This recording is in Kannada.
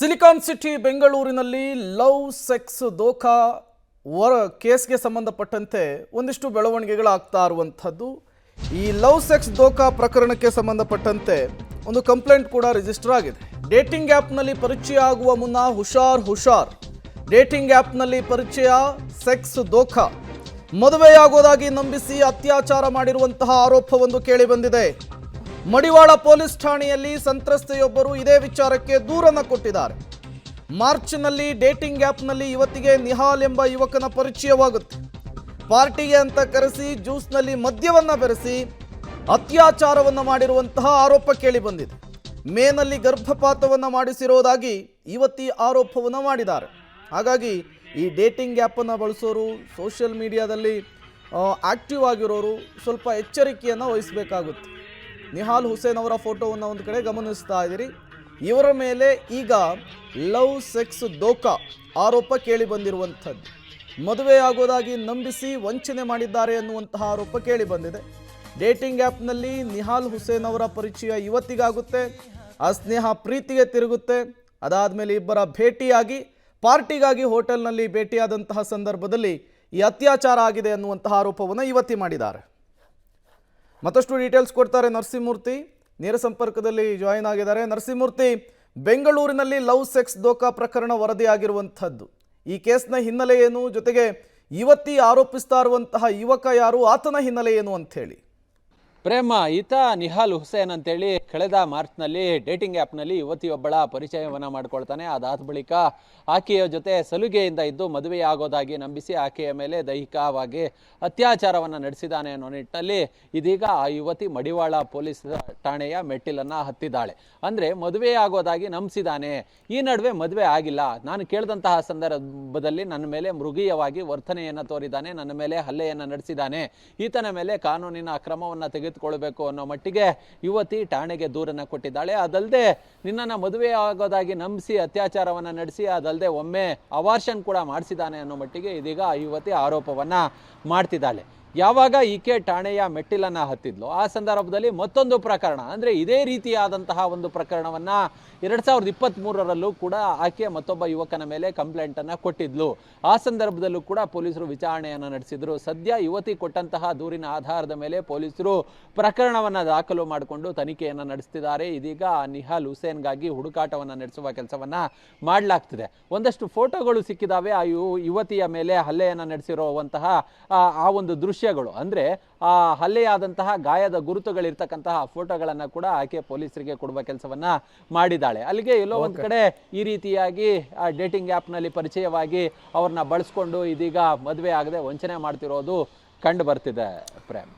ಸಿಲಿಕಾನ್ ಸಿಟಿ ಬೆಂಗಳೂರಿನಲ್ಲಿ ಲವ್ ಸೆಕ್ಸ್ ದೋಖಾ ಕೇಸ್ಗೆ ಸಂಬಂಧಪಟ್ಟಂತೆ ಒಂದಿಷ್ಟು ಬೆಳವಣಿಗೆಗಳಾಗ್ತಾ ಇರುವಂಥದ್ದು. ಈ ಲವ್ ಸೆಕ್ಸ್ ದೋಖಾ ಪ್ರಕರಣಕ್ಕೆ ಸಂಬಂಧಪಟ್ಟಂತೆ ಒಂದು ಕಂಪ್ಲೇಂಟ್ ಕೂಡ ರಿಜಿಸ್ಟರ್ ಆಗಿದೆ. ಡೇಟಿಂಗ್ ಆ್ಯಪ್ನಲ್ಲಿ ಪರಿಚಯ ಆಗುವ ಮುನ್ನ ಹುಷಾರ್. ಡೇಟಿಂಗ್ ಆ್ಯಪ್ನಲ್ಲಿ ಪರಿಚಯ, ಸೆಕ್ಸ್ ದೋಖಾ, ಮದುವೆಯಾಗೋದಾಗಿ ನಂಬಿಸಿ ಅತ್ಯಾಚಾರ ಮಾಡಿರುವಂತಹ ಆರೋಪವೊಂದು ಕೇಳಿ ಬಂದಿದೆ. ಮಡಿವಾಳ ಪೊಲೀಸ್ ಠಾಣೆಯಲ್ಲಿ ಸಂತ್ರಸ್ತೆಯೊಬ್ಬರು ಇದೇ ವಿಚಾರಕ್ಕೆ ದೂರನ್ನು ಕೊಟ್ಟಿದ್ದಾರೆ. ಮಾರ್ಚ್ನಲ್ಲಿ ಡೇಟಿಂಗ್ ಆ್ಯಪ್ನಲ್ಲಿ ಯುವತಿಗೆ ನಿಹಾಲ್ ಎಂಬ ಯುವಕನ ಪರಿಚಯವಾಗುತ್ತೆ. ಪಾರ್ಟಿಗೆ ಅಂತ ಕರೆಸಿ ಜ್ಯೂಸ್ನಲ್ಲಿ ಮದ್ಯವನ್ನು ಬೆರೆಸಿ ಅತ್ಯಾಚಾರವನ್ನು ಮಾಡಿರುವಂತಹ ಆರೋಪ ಕೇಳಿ ಬಂದಿದೆ. ಮೇನಲ್ಲಿ ಗರ್ಭಪಾತವನ್ನು ಮಾಡಿಸಿರೋದಾಗಿ ಯುವತಿ ಆರೋಪವನ್ನು ಮಾಡಿದ್ದಾರೆ. ಹಾಗಾಗಿ ಈ ಡೇಟಿಂಗ್ ಆ್ಯಪನ್ನು ಬಳಸೋರು, ಸೋಷಿಯಲ್ ಮೀಡಿಯಾದಲ್ಲಿ ಆಕ್ಟಿವ್ ಆಗಿರೋರು ಸ್ವಲ್ಪ ಎಚ್ಚರಿಕೆಯನ್ನು ವಹಿಸಬೇಕಾಗುತ್ತೆ. ನಿಹಾಲ್ ಹುಸೇನ್ ಅವರ ಫೋಟೋವನ್ನು ಒಂದು ಕಡೆ ಗಮನಿಸ್ತಾ ಇದ್ದೀರಿ. ಇವರ ಮೇಲೆ ಈಗ ಲವ್ ಸೆಕ್ಸ್ ದೋಖಾ ಆರೋಪ ಕೇಳಿ ಬಂದಿರುವಂಥದ್ದು. ಮದುವೆಯಾಗೋದಾಗಿ ನಂಬಿಸಿ ವಂಚನೆ ಮಾಡಿದ್ದಾರೆ ಅನ್ನುವಂತಹ ಆರೋಪ ಕೇಳಿ ಬಂದಿದೆ. ಡೇಟಿಂಗ್ ಆ್ಯಪ್ನಲ್ಲಿ ನಿಹಾಲ್ ಹುಸೇನ್ ಅವರ ಪರಿಚಯ ಯುವತಿಗಾಗುತ್ತೆ. ಆ ಸ್ನೇಹ ಪ್ರೀತಿಗೆ ತಿರುಗುತ್ತೆ. ಅದಾದಮೇಲೆ ಇಬ್ಬರ ಭೇಟಿಯಾಗಿ ಪಾರ್ಟಿಗಾಗಿ ಹೋಟೆಲ್ನಲ್ಲಿ ಭೇಟಿಯಾದಂತಹ ಸಂದರ್ಭದಲ್ಲಿ ಈ ಅತ್ಯಾಚಾರ ಆಗಿದೆ ಅನ್ನುವಂತಹ ಆರೋಪವನ್ನು ಯುವತಿ ಮಾಡಿದ್ದಾರೆ. ಮತ್ತಷ್ಟು ಡೀಟೇಲ್ಸ್ ಕೊಡ್ತಾರೆ ನರಸಿಂಹಮೂರ್ತಿ, ನೇರ ಸಂಪರ್ಕದಲ್ಲಿ ಜಾಯಿನ್ ಆಗಿದ್ದಾರೆ. ನರಸಿಂಹಮೂರ್ತಿ, ಬೆಂಗಳೂರಿನಲ್ಲಿ ಲವ್ ಸೆಕ್ಸ್ ದೋಖಾ ಪ್ರಕರಣ ವರದಿಯಾಗಿರುವಂಥದ್ದು, ಈ ಕೇಸ್ನ ಹಿನ್ನೆಲೆ ಏನು, ಜೊತೆಗೆ ಯುವತಿ ಆರೋಪಿಸ್ತಾ ಇರುವಂತಹ ಯುವಕ ಯಾರು, ಆತನ ಹಿನ್ನೆಲೆ ಏನು ಅಂತ ಹೇಳಿ. ಪ್ರೇಮ, ಈತ ನಿಹಾಲ್ ಹುಸೇನ್ ಅಂತೇಳಿ ಕಳೆದ ಮಾರ್ಚ್ನಲ್ಲಿ ಡೇಟಿಂಗ್ ಆ್ಯಪ್ನಲ್ಲಿ ಯುವತಿಯೊಬ್ಬಳ ಪರಿಚಯವನ್ನು ಮಾಡ್ಕೊಳ್ತಾನೆ. ಅದಾದ ಬಳಿಕ ಆಕೆಯ ಜೊತೆ ಸಲುಗೆಯಿಂದ ಇದ್ದು ಮದುವೆಯಾಗೋದಾಗಿ ನಂಬಿಸಿ ಆಕೆಯ ಮೇಲೆ ದೈಹಿಕವಾಗಿ ಅತ್ಯಾಚಾರವನ್ನು ನಡೆಸಿದ್ದಾನೆ ಅನ್ನೋ ನಿಟ್ಟಿನಲ್ಲಿ ಇದೀಗ ಆ ಯುವತಿ ಮಡಿವಾಳ ಪೊಲೀಸ್ ಠಾಣೆಯ ಮೆಟ್ಟಿಲನ್ನು ಹತ್ತಿದ್ದಾಳೆ. ಅಂದರೆ ಮದುವೆಯಾಗೋದಾಗಿ ನಂಬಿಸಿದ್ದಾನೆ, ಈ ನಡುವೆ ಮದುವೆ ಆಗಿಲ್ಲ, ನಾನು ಕೇಳಿದಂತಹ ಸಂದರ್ಭದಲ್ಲಿ ನನ್ನ ಮೇಲೆ ಮೃಗೀಯವಾಗಿ ವರ್ತನೆಯನ್ನು ತೋರಿದ್ದಾನೆ, ನನ್ನ ಮೇಲೆ ಹಲ್ಲೆಯನ್ನು ನಡೆಸಿದ್ದಾನೆ, ಈತನ ಮೇಲೆ ಕಾನೂನಿನ ಕ್ರಮವನ್ನು ತೆಗೆದುಕೊಳ್ಬೇಕು ಅನ್ನೋ ಮಟ್ಟಿಗೆ ಯುವತಿ ಠಾಣೆಗೆ ದೂರನ್ನು ಕೊಟ್ಟಿದ್ದಾಳೆ. ಅದಲ್ಲದೆ ನಿನ್ನನ್ನು ಮದುವೆ ಆಗೋದಾಗಿ ನಂಬಿಸಿ ಅತ್ಯಾಚಾರವನ್ನು ನಡೆಸಿ ಅದಲ್ಲದೆ ಒಮ್ಮೆ ಅವಾರ್ಷನ್ ಕೂಡ ಮಾಡಿಸಿದ್ದಾನೆ ಅನ್ನೋ ಮಟ್ಟಿಗೆ ಇದೀಗ ಆ ಯುವತಿ ಆರೋಪವನ್ನು ಮಾಡ್ತಿದ್ದಾಳೆ. ಯಾವಾಗ ಈಕೆ ಠಾಣೆಯ ಮೆಟ್ಟಿಲನ್ನು ಹತ್ತಿದ್ಲು ಆ ಸಂದರ್ಭದಲ್ಲಿ ಮತ್ತೊಂದು ಪ್ರಕರಣ, ಅಂದರೆ ಇದೇ ರೀತಿಯಾದಂತಹ ಒಂದು ಪ್ರಕರಣವನ್ನು 2023ರಲ್ಲೂ ಕೂಡ ಆಕೆ ಮತ್ತೊಬ್ಬ ಯುವಕನ ಮೇಲೆ ಕಂಪ್ಲೇಂಟನ್ನು ಕೊಟ್ಟಿದ್ಲು. ಆ ಸಂದರ್ಭದಲ್ಲೂ ಕೂಡ ಪೊಲೀಸರು ವಿಚಾರಣೆಯನ್ನು ನಡೆಸಿದ್ರು. ಸದ್ಯ ಯುವತಿ ಕೊಟ್ಟಂತಹ ದೂರಿನ ಆಧಾರದ ಮೇಲೆ ಪೊಲೀಸರು ಪ್ರಕರಣವನ್ನು ದಾಖಲು ಮಾಡಿಕೊಂಡು ತನಿಖೆಯನ್ನು ನಡೆಸ್ತಿದ್ದಾರೆ. ಇದೀಗ ನಿಹಾಲ್ ಹುಸೇನ್ಗಾಗಿ ಹುಡುಕಾಟವನ್ನು ನಡೆಸುವ ಕೆಲಸವನ್ನು ಮಾಡಲಾಗ್ತಿದೆ. ಒಂದಷ್ಟು ಫೋಟೋಗಳು ಸಿಕ್ಕಿದಾವೆ ಆ ಯುವತಿಯ ಮೇಲೆ ಹಲ್ಲೆಯನ್ನು ನಡೆಸಿರುವಂತಹ ಆ ಒಂದು ದೃಶ್ಯಗಳು, ಅಂದರೆ ಆ ಹಲ್ಲೆಯಾದಂತಹ ಗಾಯದ ಗುರುತುಗಳಿರ್ತಕ್ಕಂತಹ ಫೋಟೋಗಳನ್ನು ಕೂಡ ಆಕೆ ಪೊಲೀಸರಿಗೆ ಕೊಡುವ ಕೆಲಸವನ್ನ ಮಾಡಿದ್ದಾಳೆ. ಅಲ್ಲಿಗೆ ಎಲ್ಲೋ ಒಂದು ಕಡೆ ಈ ರೀತಿಯಾಗಿ ಆ ಡೇಟಿಂಗ್ ಆ್ಯಪ್ನಲ್ಲಿ ಪರಿಚಯವಾಗಿ ಅವ್ರನ್ನ ಬಳಸ್ಕೊಂಡು ಇದೀಗ ಮದುವೆ ಆಗದೆ ವಂಚನೆ ಮಾಡ್ತಿರೋದು ಕಂಡು ಬರ್ತಿದೆ ಪ್ರೇಮ್.